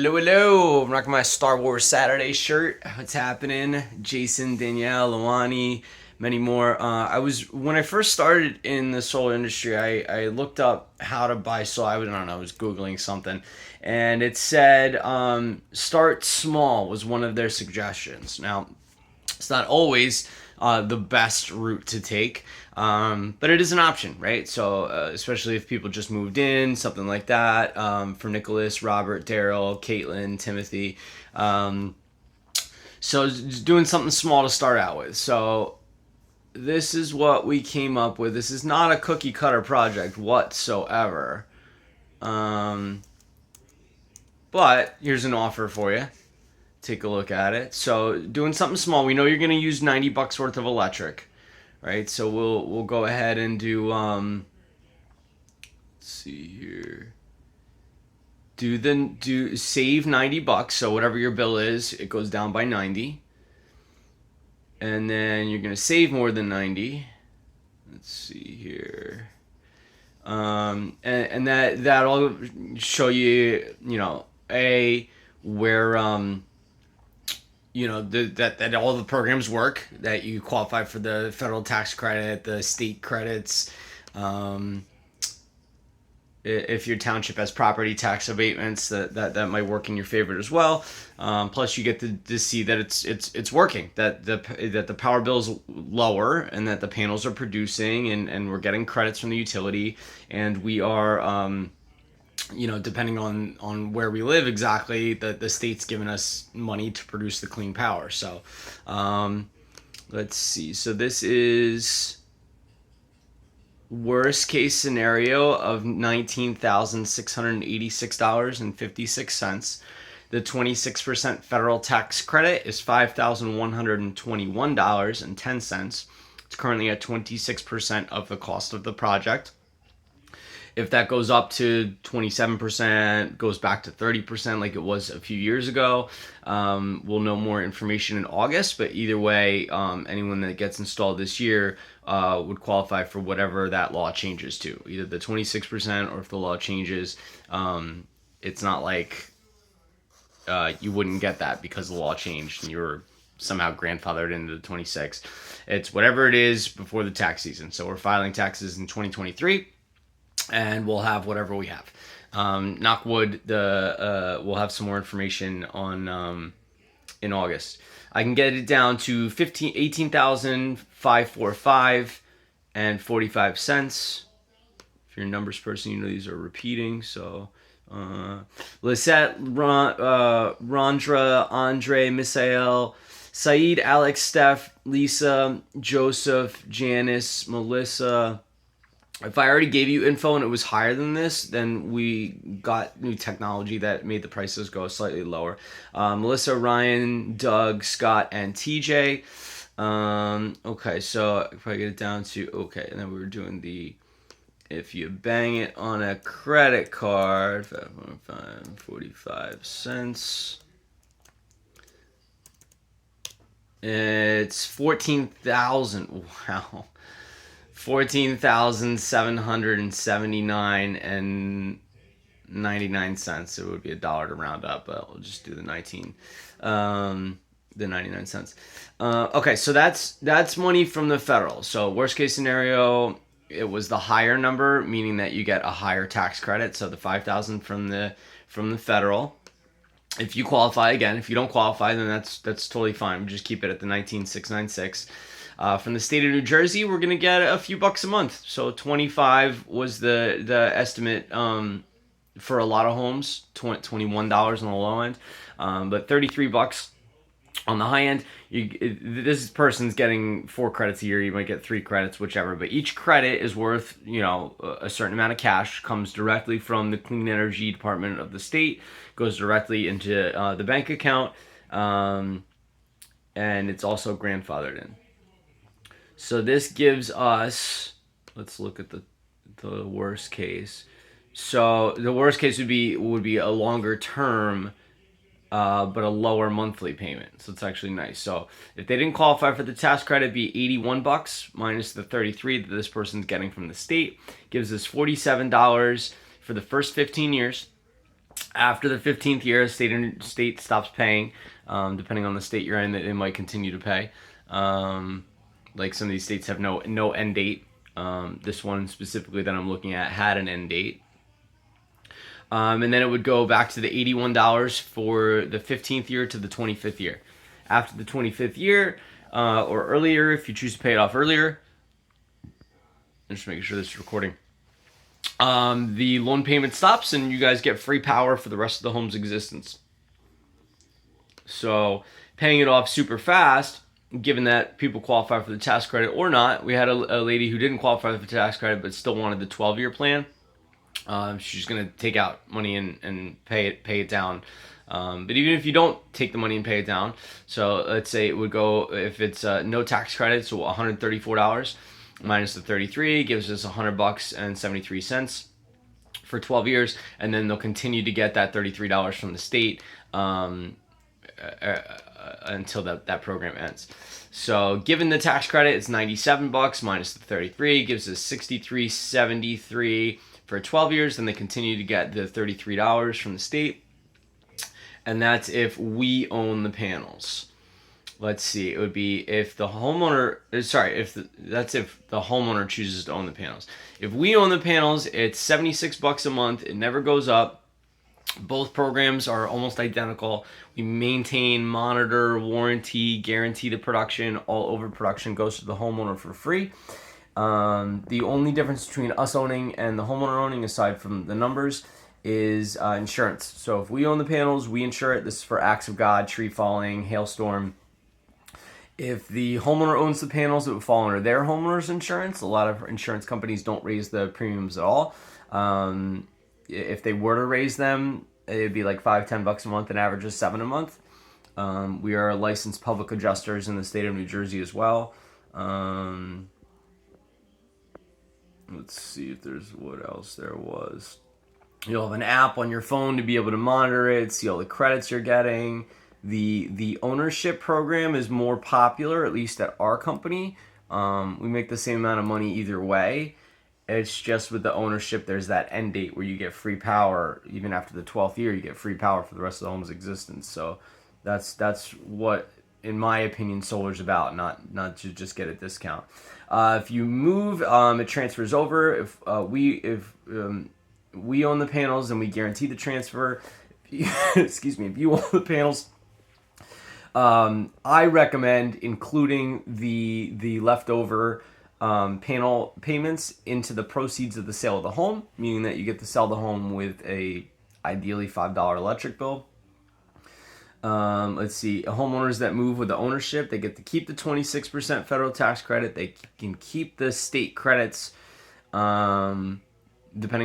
Hello, hello. I'm rocking my Star Wars Saturday shirt. What's happening? Jason, Danielle, Luani, many more. When I first started in the solar industry, I looked up how to buy solar. I don't know, I was Googling something, and it said start small was one of their suggestions. Now, it's not always the best route to take, but it is an option, right? So, especially if people just moved in, something like that. For Nicholas, Robert, Daryl, Caitlin, Timothy. Um, so, just doing something small to start out with. So, this is what we came up with. This is not a cookie cutter project whatsoever. Um, but here's an offer for you. Take a look at it. So doing something small. We know you're going to use $90 worth of electric, right? So we'll go ahead and do let's see here. Do save $90. So whatever your bill is, it goes down by 90. And then you're going to save more than 90. Let's see here. And that'll show you, where that all the programs work, that you qualify for the federal tax credit, the state credits. um, if your township has property tax abatements, that might work in your favor as well. Plus you get to see that it's working, that the power bill is lower, and that the panels are producing, and we're getting credits from the utility, and we are depending on where we live exactly, the state's giving us money to produce the clean power. So, let's see. So this is worst case scenario of $19,686.56. The 26% federal tax credit is $5,121.10. It's currently at 26% of the cost of the project. If that goes up to 27%, goes back to 30% like it was a few years ago, we'll know more information in August. But either way, anyone that gets installed this year would qualify for whatever that law changes to, either the 26%, or if the law changes, it's not like you wouldn't get that because the law changed and you were somehow grandfathered into the 26. It's whatever it is before the tax season. So we're filing taxes in 2023. And we'll have whatever we have. Knock wood, we'll have some more information on in August. I can get it down to 18,545 and 45 cents. If you're a numbers person, you know these are repeating. So Lisette, Rondra, Andre, Misael, Saeed, Alex, Steph, Lisa, Joseph, Janice, Melissa. If I already gave you info and it was higher than this, then we got new technology that made the prices go slightly lower. Melissa, Ryan, Doug, Scott, and TJ. Okay, so if I get it down to, okay, and then we were doing if you bang it on a credit card, 45 cents. It's 14,000. Wow. 14,779 and 99 cents. It would be $1 to round up, but we'll just do the 99 cents. Okay, so that's money from the federal. So worst case scenario, it was the higher number, meaning that you get a higher tax credit. So the 5,000 from the federal. If you qualify, again, if you don't qualify, then that's totally fine. We just keep it at the 19,696. From the state of New Jersey, we're gonna get a few bucks a month. So 25 was the estimate for a lot of homes. $21 on the low end, but 33 bucks on the high end. This person's getting 4 credits a year. You might get 3 credits, whichever. But each credit is worth a certain amount of cash. Comes directly from the Clean Energy Department of the state. Goes directly into the bank account, and it's also grandfathered in. So this gives us, let's look at the worst case. So the worst case would be a longer term, but a lower monthly payment. So it's actually nice. So if they didn't qualify for the tax credit, it'd be $81 minus the 33 that this person's getting from the state. Gives us $47 for the first 15 years. After the 15th year, state stops paying. Depending on the state you're in, it might continue to pay. Like some of these states have no end date. This one specifically that I'm looking at had an end date. And then it would go back to the $81 for the 15th year to the 25th year. After the 25th year, or earlier, if you choose to pay it off earlier, I'm just making sure this is recording. The loan payment stops and you guys get free power for the rest of the home's existence. So paying it off super fast, given that people qualify for the tax credit or not. We had a lady who didn't qualify for the tax credit but still wanted the 12-year plan. She's going to take out money and pay it down. But even if you don't take the money and pay it down, so let's say it would go, if it's no tax credit, so $134 minus the 33 gives us $100.73 for 12 years, and then they'll continue to get that $33 from the state until that program ends. So given the tax credit, it's $97 minus the 33 gives us $63.73 for 12 years. Then they continue to get the $33 from the state, and that's if we own the panels. Let's see, it would be if the homeowner, if the homeowner chooses to own the panels. If we own the panels, it's $76 a month. It never goes up. Both programs are almost identical. We maintain, monitor, warranty, guarantee the production. All overproduction goes to the homeowner for free. The only difference between us owning and the homeowner owning, aside from the numbers, is insurance. So if we own the panels, we insure it. This is for acts of God, tree falling, hailstorm. If the homeowner owns the panels, it would fall under their homeowner's insurance. A lot of insurance companies don't raise the premiums at all. If they were to raise them, it'd be like $5-10 a month, and average is $7 a month. We are licensed public adjusters in the state of New Jersey as well. Let's see if there's what else there was. You'll have an app on your phone to be able to monitor it, see all the credits you're getting. The ownership program is more popular, at least at our company. We make the same amount of money either way. It's just with the ownership, there's that end date where you get free power. Even after the 12th year, you get free power for the rest of the home's existence. So that's what, in my opinion, solar's about, not to just get a discount. If you move, it transfers over. If we own the panels, then we guarantee the transfer. Excuse me. If you own the panels, I recommend including the leftover panel payments into the proceeds of the sale of the home, meaning that you get to sell the home with a ideally $5 electric bill. Let's see, homeowners that move with the ownership, they get to keep the 26% federal tax credit. They can keep the state credits, depending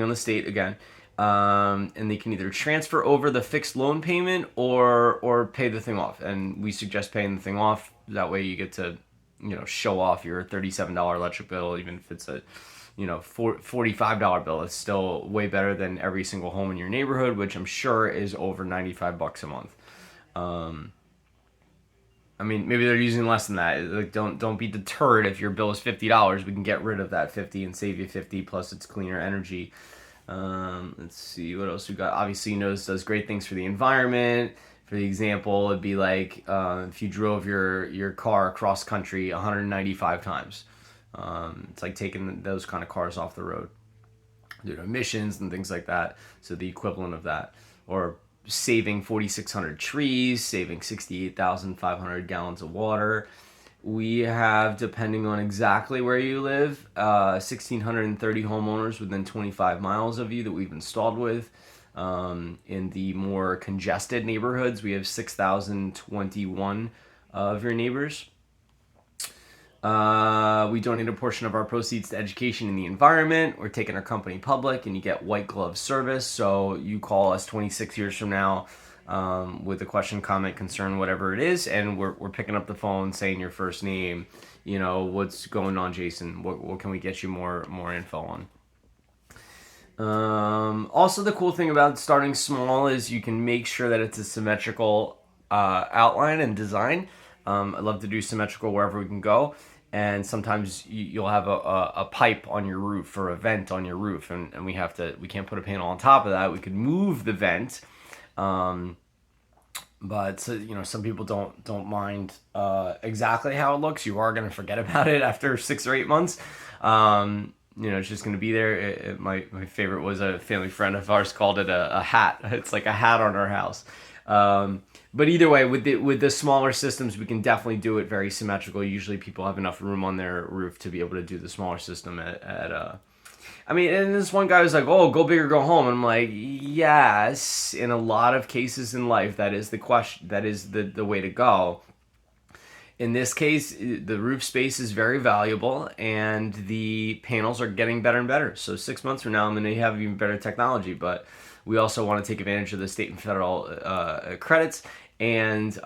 on the state again. And they can either transfer over the fixed loan payment or pay the thing off. And we suggest paying the thing off. That way you get to, show off your $37 electric bill, even if it's a, $45 bill. It's still way better than every single home in your neighborhood, which I'm sure is over $95 a month. Maybe they're using less than that. Like, don't be deterred if your bill is $50. We can get rid of that $50 and save you $50. Plus, it's cleaner energy. Let's see what else we got. Obviously, this does great things for the environment. For the example, it'd be like if you drove your car across country 195 times. It's like taking those kind of cars off the road due to emissions and things like that. So the equivalent of that, or saving 4,600 trees, saving 68,500 gallons of water. We have, depending on exactly where you live, 1,630 homeowners within 25 miles of you that we've installed with. In the more congested neighborhoods, we have 6,021 of your neighbors. We donate a portion of our proceeds to education and the environment. We're taking our company public, and you get white glove service. So you call us 26 years from now with a question, comment, concern, whatever it is, and we're picking up the phone, saying your first name. What's going on, Jason? What can we get you more info on? Also, the cool thing about starting small is you can make sure that it's a symmetrical outline and design. I love to do symmetrical wherever we can go. and sometimes you'll have a pipe on your roof or a vent on your roof, and we can't put a panel on top of that. We could move the vent, but some people don't mind exactly how it looks. You are going to forget about it after 6 or 8 months. It's just going to be there. My favorite was a family friend of ours called it a hat. It's like a hat on our house. But either way, with the smaller systems, we can definitely do it very symmetrical. Usually people have enough room on their roof to be able to do the smaller system and this one guy was like, "Oh, go big or go home." And I'm like, yes, in a lot of cases in life, that is the question. That is the way to go. In this case, the roof space is very valuable, and the panels are getting better and better. So 6 months from now, I'm going to have even better technology. But we also want to take advantage of the state and federal credits. And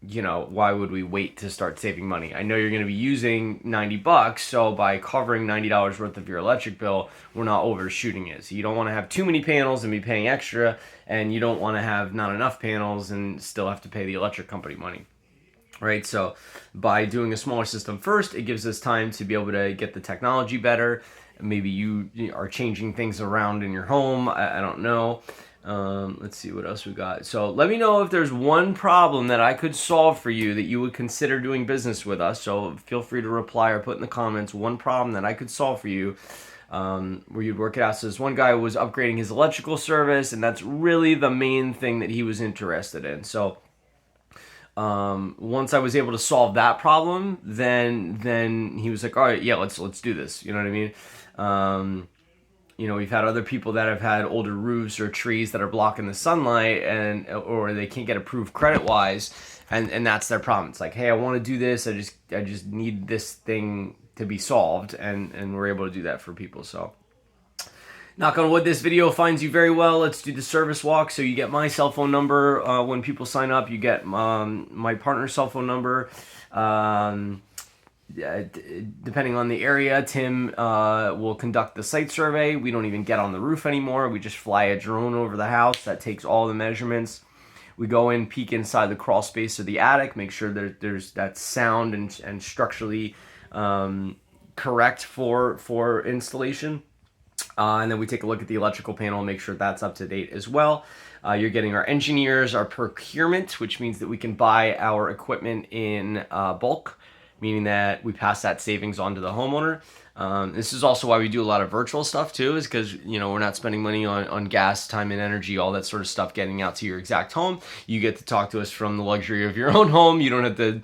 why would we wait to start saving money? I know you're going to be using $90, so by covering $90 worth of your electric bill, we're not overshooting it. So you don't want to have too many panels and be paying extra, and you don't want to have not enough panels and still have to pay the electric company money. Right, so by doing a smaller system first, it gives us time to be able to get the technology better. Maybe you are changing things around in your home. I don't know. Let's see what else we got. So let me know if there's one problem that I could solve for you that you would consider doing business with us. So feel free to reply or put in the comments one problem that I could solve for you, where you'd work it out. So this one guy was upgrading his electrical service, and that's really the main thing that he was interested in. So once I was able to solve that problem, then he was like, all right, yeah, let's do this. You know what I mean? We've had other people that have had older roofs or trees that are blocking the sunlight, or they can't get approved credit wise, and that's their problem. It's like, hey, I want to do this. I just need this thing to be solved, and we're able to do that for people. So, knock on wood, this video finds you very well. Let's do the service walk. So you get my cell phone number when people sign up. You get my partner's cell phone number. Depending on the area, Tim will conduct the site survey. We don't even get on the roof anymore. We just fly a drone over the house that takes all the measurements. We go in, peek inside the crawl space of the attic, make sure there's that sound and structurally correct for installation. And then we take a look at the electrical panel and make sure that's up to date as well. You're getting our engineers, our procurement, which means that we can buy our equipment in bulk, meaning that we pass that savings on to the homeowner. This is also why we do a lot of virtual stuff too, is because we're not spending money on gas, time, and energy, all that sort of stuff getting out to your exact home. You get to talk to us from the luxury of your own home. You don't have to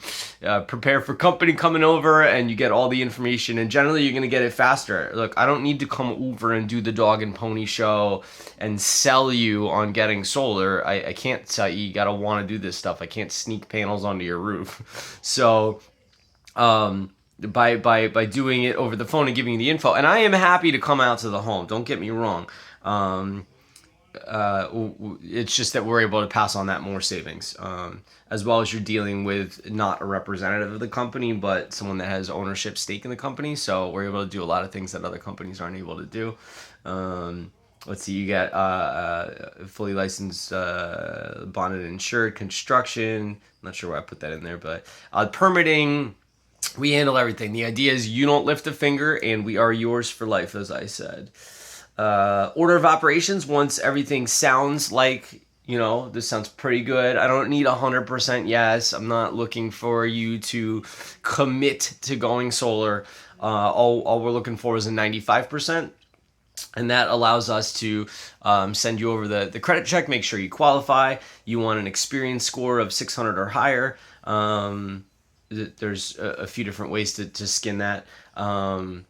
prepare for company coming over, and you get all the information, and generally you're going to get it faster. Look, I don't need to come over and do the dog and pony show and sell you on getting solar. I can't tell you, you got to want to do this stuff. I can't sneak panels onto your roof. So by doing it over the phone and giving you the info, and I am happy to come out to the home, don't get me wrong. It's just that we're able to pass on that more savings, as well as you're dealing with not a representative of the company, but someone that has ownership stake in the company. So we're able to do a lot of things that other companies aren't able to do. Let's see, you get fully licensed, bonded and insured construction. I'm not sure why I put that in there, but permitting. We handle everything. The idea is you don't lift a finger, and we are yours for life, as I said. Order of operations, once everything sounds like, this sounds pretty good. I don't need 100% yes. I'm not looking for you to commit to going solar. All we're looking for is a 95%. And that allows us to send you over the credit check, make sure you qualify. You want an Experian score of 600 or higher. There's a few different ways to skin that. And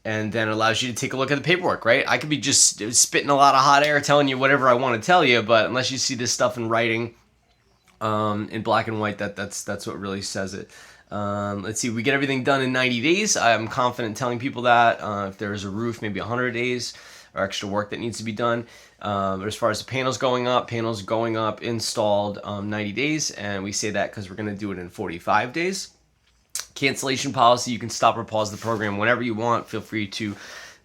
then it allows you to take a look at the paperwork, right? I could be just spitting a lot of hot air telling you whatever I want to tell you, but unless you see this stuff in writing, in black and white, that's what really says it. Let's see, we get everything done in 90 days. I'm confident telling people that. If there's a roof, maybe 100 days or extra work that needs to be done. But as far as the panels going up, installed 90 days, and we say that because we're going to do it in 45 days. Cancellation policy, you can stop or pause the program whenever you want. Feel free to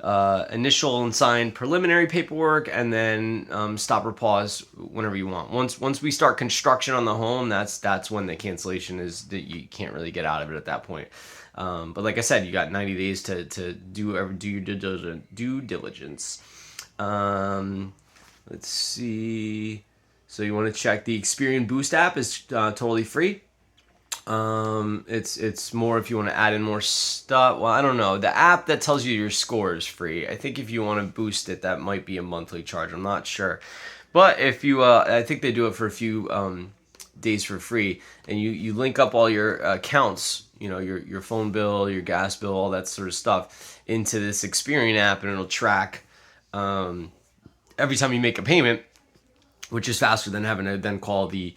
initial and signed preliminary paperwork, and then stop or pause whenever you want. Once we start construction on the home, that's when the cancellation is, that you can't really get out of it at that point. But like I said, you got 90 days to do your due diligence. Let's see. So you want to check the Experian Boost app is totally free. It's more if you want to add in more stuff. Well, I don't know. The app that tells you your score is free. I think if you want to boost it, that might be a monthly charge. I'm not sure. But if you, I think they do it for a few days for free, and you link up all your accounts, your phone bill, your gas bill, all that sort of stuff into this Experian app, and it'll track every time you make a payment, which is faster than having to then call the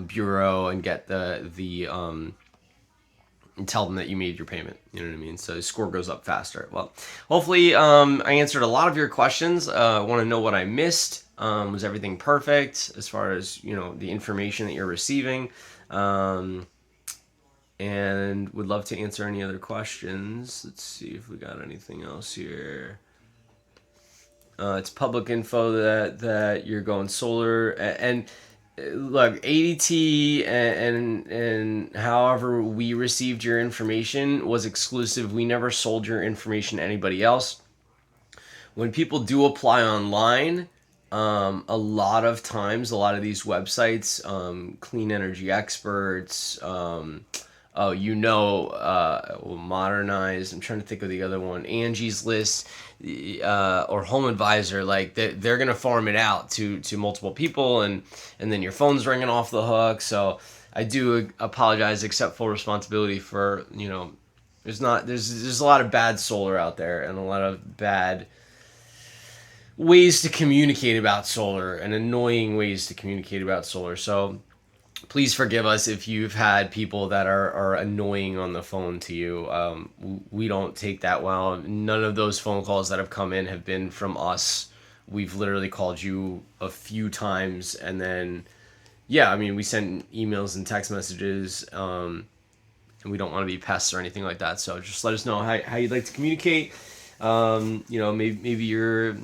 bureau and get the and tell them that you made your payment. You know what I mean? So the score goes up faster. Well, hopefully I answered a lot of your questions. I want to know what I missed. Was everything perfect as far as the information that you're receiving? And would love to answer any other questions. Let's see if we got anything else here. It's public info that you're going solar, and look, ADT and however we received your information was exclusive. We never sold your information to anybody else. When people do apply online, a lot of times, a lot of these websites, Clean Energy Experts, Modernize. I'm trying to think of the other one. Angie's List, or Home Advisor. Like they're gonna farm it out to multiple people, and then your phone's ringing off the hook. So I do apologize, accept full responsibility for there's a lot of bad solar out there, and a lot of bad ways to communicate about solar, and annoying ways to communicate about solar. So please forgive us if you've had people that are annoying on the phone to you. We don't take that well. None of those phone calls that have come in have been from us. We've literally called you a few times, and then, we send emails and text messages, and we don't want to be pests or anything like that. So just let us know how you'd like to communicate. Maybe you're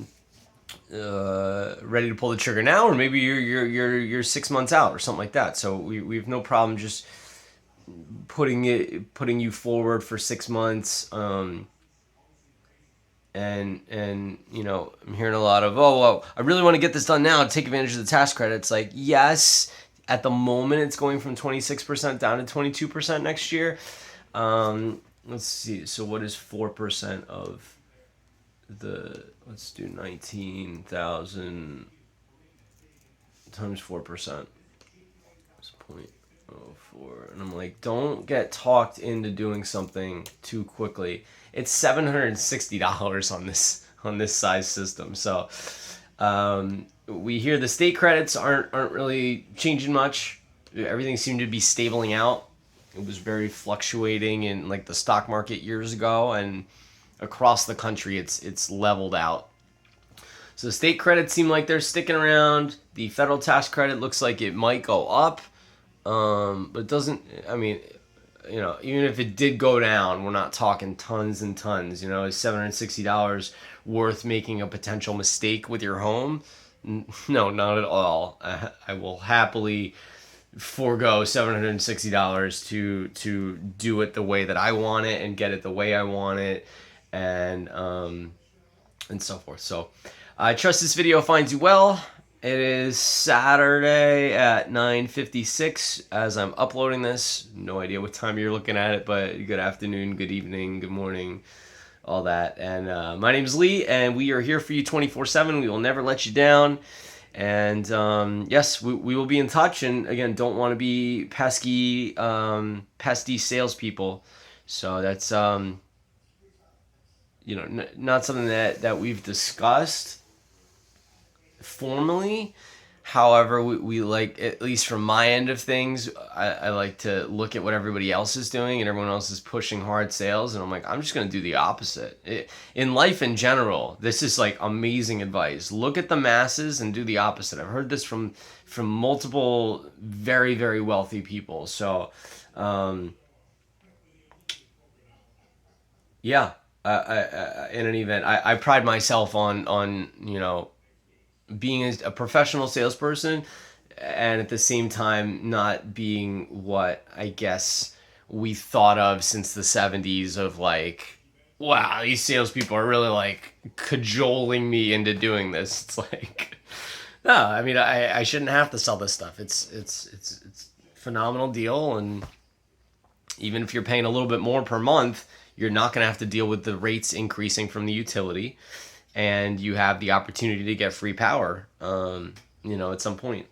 ready to pull the trigger now, or maybe you're 6 months out or something like that. So we have no problem just putting you forward for 6 months. I'm hearing a lot of, I really want to get this done now to take advantage of the tax credits. Like, yes, at the moment it's going from 26% down to 22% next year. Let's see. So what is 4% of let's do 19,000 times 4%. It's 0.04. And I'm like, don't get talked into doing something too quickly. It's $760 on this size system. So we hear the state credits aren't really changing much. Everything seemed to be stabling out. It was very fluctuating in like the stock market years ago, and across the country it's leveled out. So the state credits seem like they're sticking around. The federal tax credit looks like it might go up, but it doesn't. Even if it did go down, we're not talking tons and tons. Is $760 worth making a potential mistake with your home? No, not at all. I will happily forego $760 to do it the way that I want it and get it the way I want it, and so forth. So I trust this video finds you well. It is Saturday at 9:56 as I'm uploading this. No idea what time you're looking at it, but good afternoon, good evening, good morning, all that. And my name is Lee, and we are here for you 24/7. We will never let you down. And yes, we will be in touch. And again, don't want to be pesky salespeople. So that's not something that we've discussed formally. However, we like, at least from my end of things, I like to look at what everybody else is doing, and everyone else is pushing hard sales, and I'm like, I'm just going to do the opposite. In life in general, this is like amazing advice. Look at the masses and do the opposite. I've heard this from multiple very, very wealthy people. So, yeah. in an event, I pride myself on being a professional salesperson, and at the same time not being what I guess we thought of since the 70s of like, wow, these salespeople are really like cajoling me into doing this. It's like, no, I mean, I shouldn't have to sell this stuff. It's a phenomenal deal, and even if you're paying a little bit more per month, you're not going to have to deal with the rates increasing from the utility, and you have the opportunity to get free power, at some point.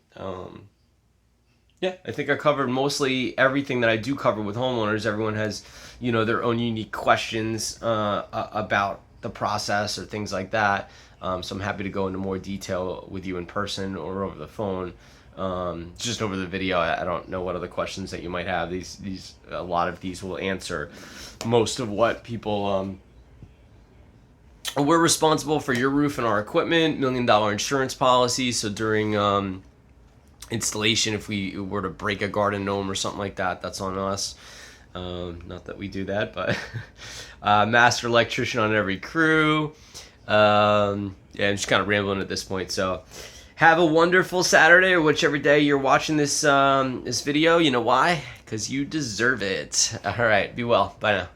Yeah, I think I covered mostly everything that I do cover with homeowners. Everyone has, their own unique questions about the process or things like that. So I'm happy to go into more detail with you in person or over the phone. Just over the video, I don't know what other questions that you might have. A lot of these will answer most of what people. We're responsible for your roof and our equipment. $1 million insurance policy. So during installation, if we were to break a garden gnome or something like that, that's on us. Not that we do that, but master electrician on every crew. I'm just kind of rambling at this point. So have a wonderful Saturday or whichever day you're watching this video. You know why? Because you deserve it. All right. Be well. Bye now.